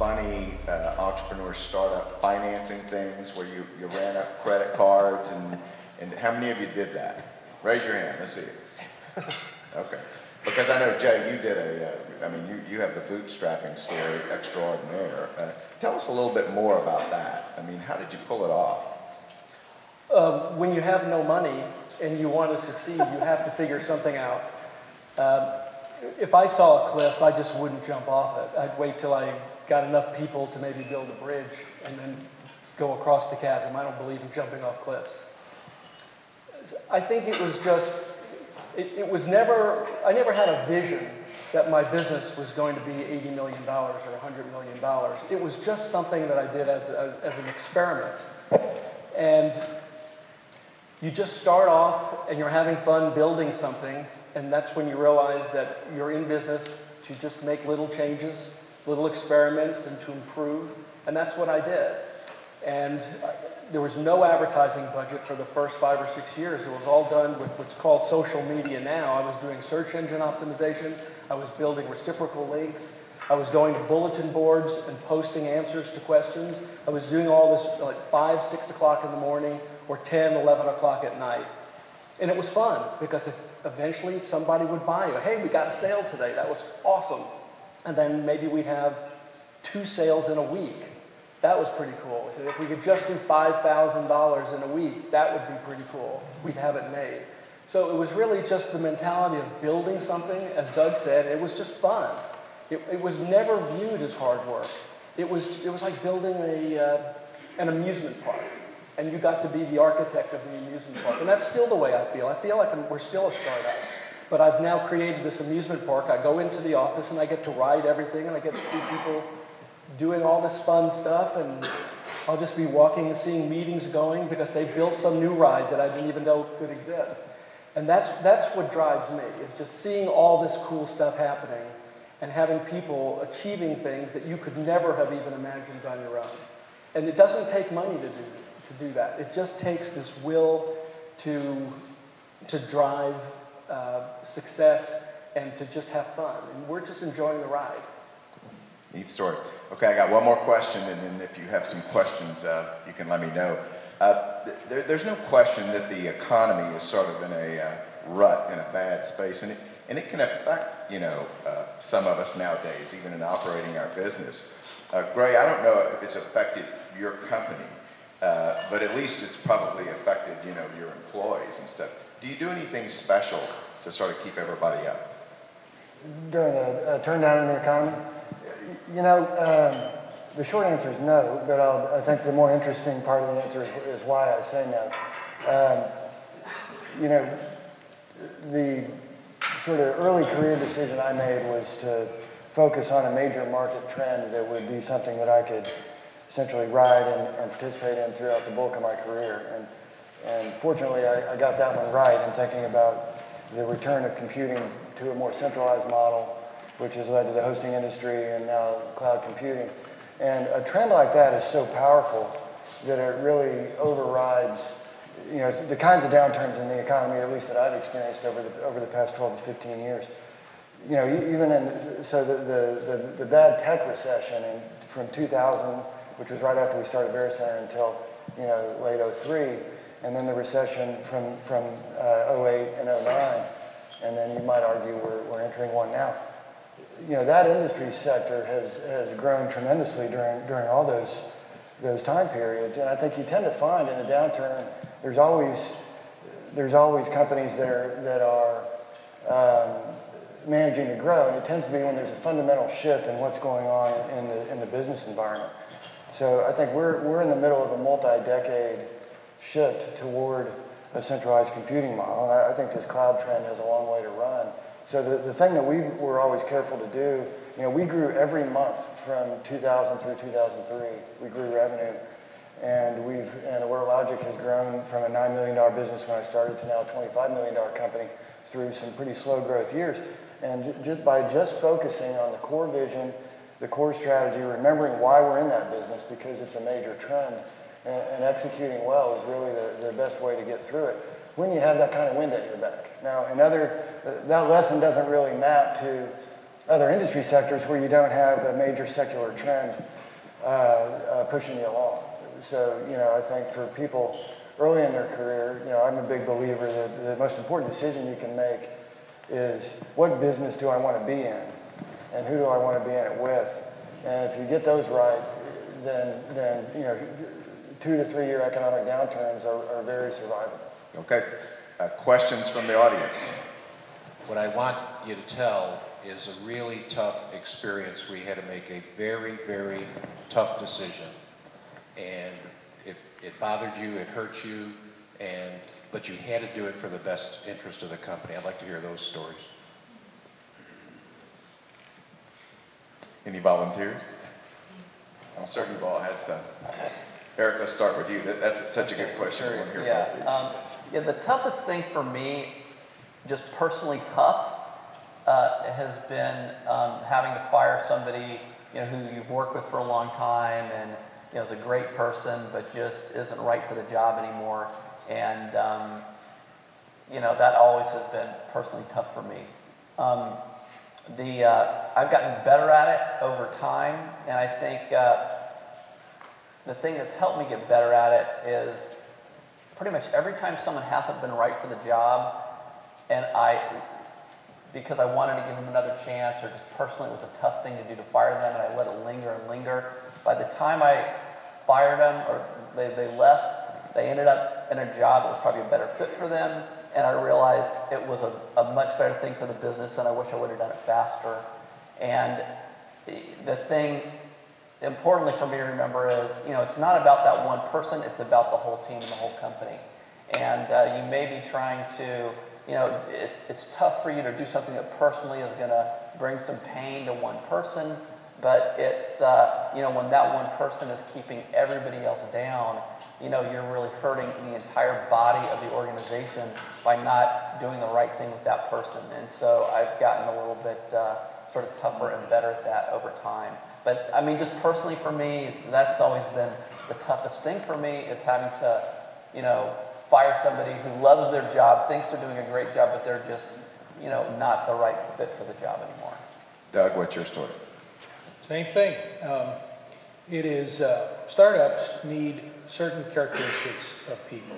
funny entrepreneur startup financing things where you ran up credit cards, and how many of you did that? Raise your hand, let's see it. Okay, because I know, Jay, you did you have the bootstrapping story extraordinaire. Tell us a little bit more about that. I mean, how did you pull it off? When you have no money and you want to succeed, you have to figure something out. If I saw a cliff, I just wouldn't jump off it. I'd wait till I got enough people to maybe build a bridge and then go across the chasm. I don't believe in jumping off cliffs. I think it was just, I never had a vision that my business was going to be $80 million or $100 million. It was just something that I did as an experiment. And you just start off and you're having fun building something, and that's when you realize that you're in business to just make little changes, little experiments, and to improve. And that's what I did. And there was no advertising budget for the first 5 or 6 years. It was all done with what's called social media now. I was doing search engine optimization. I was building reciprocal links. I was going to bulletin boards and posting answers to questions. I was doing all this like 5, 6 o'clock in the morning or 10, 11 o'clock at night. And it was fun because eventually somebody would buy you. Hey, we got a sale today. That was awesome. And then maybe we'd have 2 sales in a week. That was pretty cool. So if we could just do $5,000 in a week, that would be pretty cool. We'd have it made. So it was really just the mentality of building something. As Doug said, it was just fun. It was never viewed as hard work. It was like building an amusement park. And you got to be the architect of the amusement park. And that's still the way I feel. I feel like we're still a startup. But I've now created this amusement park. I go into the office and I get to ride everything, and I get to see people doing all this fun stuff, and I'll just be walking and seeing meetings going because they built some new ride that I didn't even know could exist. And that's what drives me, is just seeing all this cool stuff happening and having people achieving things that you could never have even imagined on your own. And it doesn't take money to do that. It just takes this will to drive success and to just have fun. And we're just enjoying the ride. Neat story. Okay, I got one more question, and then if you have some questions, you can let me know. There's no question that the economy is sort of in a rut, in a bad space, and it can affect, some of us nowadays, even in operating our business. Gray, I don't know if it's affected your company, but at least it's probably affected, your employees and stuff. Do you do anything special to sort of keep everybody up? During a turn down in the economy? The short answer is no, but I think the more interesting part of the answer is why I say no. The sort of early career decision I made was to focus on a major market trend that would be something that I could essentially ride and participate in throughout the bulk of my career. And fortunately, I got that one right in thinking about the return of computing to a more centralized model, which has led to the hosting industry and now cloud computing. And a trend like that is so powerful that it really overrides, the kinds of downturns in the economy, at least that I've experienced over the past 12 to 15 years. The bad tech recession from 2000, which was right after we started VeriCenter, until late 03, and then the recession from 08 and 09, and then you might argue we're entering one now. That industry sector has grown tremendously during all those time periods, and I think you tend to find in a downturn there's always companies that are managing to grow, and it tends to be when there's a fundamental shift in what's going on in the business environment. So I think we're in the middle of a multi-decade shift toward a centralized computing model, and I think this cloud trend has a long way to run. So the thing that we were always careful to do, we grew every month from 2000 through 2003. We grew revenue, and WordLogic has grown from a $9 million business when I started to now a $25 million company through some pretty slow growth years. And by focusing on the core vision, the core strategy, remembering why we're in that business because it's a major trend, and executing well is really the best way to get through it when you have that kind of wind at your back. Now, that lesson doesn't really map to other industry sectors where you don't have a major secular trend pushing you along. So, you know, I think for people early in their career, you know, I'm a big believer that the most important decision you can make is what business do I want to be in, and who do I want to be in it with. And if you get those right, then you know, 2 to 3 year economic downturns are very survivable. Okay. Questions from the audience? What I want you to tell is a really tough experience where you had to make a very, very tough decision. And it bothered you, it hurt you, but you had to do it for the best interest of the company. I'd like to hear those stories. Any volunteers? I'm certain you've all had some. Eric, let's start with you. That's such a good question. I want to hear about these. Yeah, the toughest thing for me, just personally tough, has been having to fire somebody, you know, who you've worked with for a long time and, you know, is a great person, but just isn't right for the job anymore. And, you know, that always has been personally tough for me. I've gotten better at it over time, and I think the thing that's helped me get better at it is pretty much every time someone hasn't been right for the job, and because I wanted to give them another chance, or just personally it was a tough thing to do to fire them, and I let it linger and linger. By the time I fired them, or they left, they ended up in a job that was probably a better fit for them, and I realized it was a much better thing for the business, and I wish I would have done it faster. And the thing, importantly for me to remember is, you know, it's not about that one person, it's about the whole team and the whole company. And you may be trying to, you know, it's tough for you to do something that personally is going to bring some pain to one person, but it's, you know, when that one person is keeping everybody else down, you know, you're really hurting the entire body of the organization by not doing the right thing with that person. And so I've gotten a little bit sort of tougher and better at that over time. But I mean, just personally for me, that's always been the toughest thing for me, is having to, you know, fire somebody who loves their job, thinks they're doing a great job, but they're just, you know, not the right fit for the job anymore. Doug, what's your story? Same thing. It is, startups need certain characteristics of people.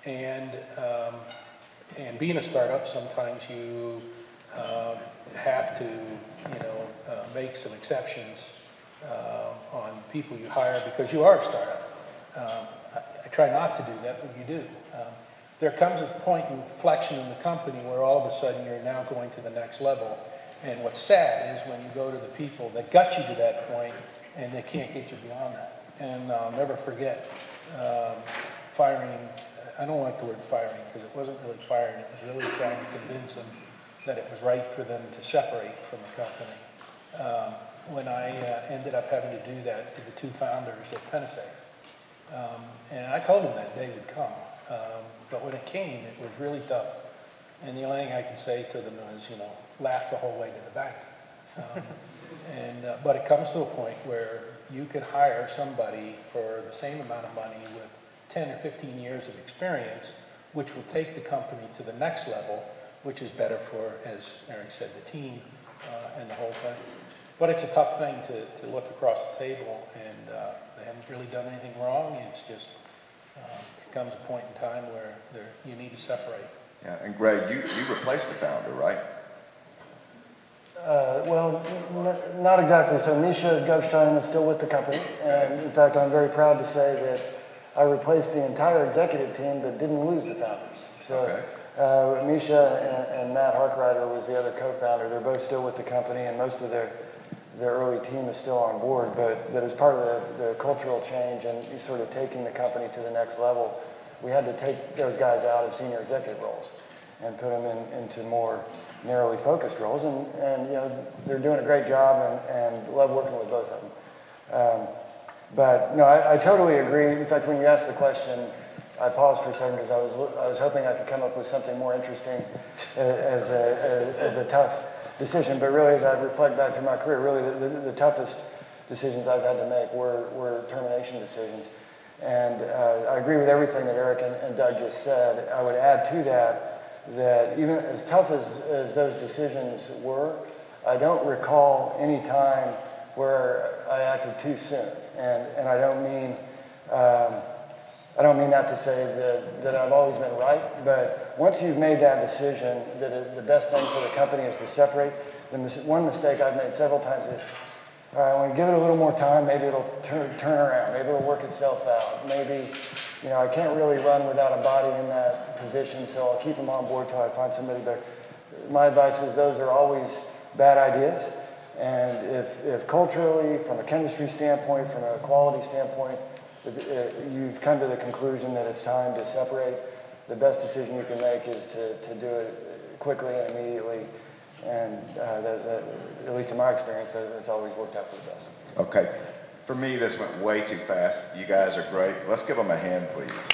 And being a startup, sometimes you have to, you know, make some exceptions on people you hire because you are a startup. I try not to do that, but you do. There comes a point in inflection in the company where all of a sudden you're now going to the next level. And what's sad is when you go to the people that got you to that point and they can't get you beyond that. And I'll never forget firing. I don't like the word firing because it wasn't really firing. It was really trying to convince them that it was right for them to separate from the company. When I ended up having to do that to the two founders at Pensacola. And I told them that day would come. But when it came, it was really tough. And the only thing I can say to them is, you know, laugh the whole way to the bank. But it comes to a point where you could hire somebody for the same amount of money with 10 or 15 years of experience, which will take the company to the next level, which is better for, as Eric said, the team and the whole thing. But it's a tough thing to look across the table, and they haven't really done anything wrong. It's just, it comes a point in time where you need to separate. Yeah, and Greg, you replaced the founder, right? Well, not exactly. So Misha Gubstein is still with the company, and in fact, I'm very proud to say that I replaced the entire executive team, but didn't lose the founders. So Misha and Matt Harkrider was the other co-founder. They're both still with the company, and most of their early team is still on board. But as part of the cultural change and sort of taking the company to the next level, we had to take those guys out of senior executive roles and put them into more narrowly focused roles, and you know, they're doing a great job and love working with both of them. But no, I totally agree. In fact, when you asked the question, I paused for a second because I was hoping I could come up with something more interesting as a tough decision. But really, as I reflect back to my career, really the toughest decisions I've had to make were termination decisions. And I agree with everything that Eric and Doug just said. I would add to that even as tough as those decisions were, I don't recall any time where I acted too soon, and I don't mean that to say that I've always been right, but once you've made that decision that the best thing for the company is to separate, one mistake I've made several times is, all right, when you give it a little more time, maybe it'll turn around, maybe it'll work itself out, maybe, I can't really run without a body in that position, so I'll keep them on board till I find somebody better. My advice is those are always bad ideas, and if culturally, from a chemistry standpoint, from a quality standpoint, you've come to the conclusion that it's time to separate, the best decision you can make is to do it quickly and immediately, and at least in my experience, it's always worked out for the best. Okay. For me, this went way too fast. You guys are great. Let's give them a hand, please.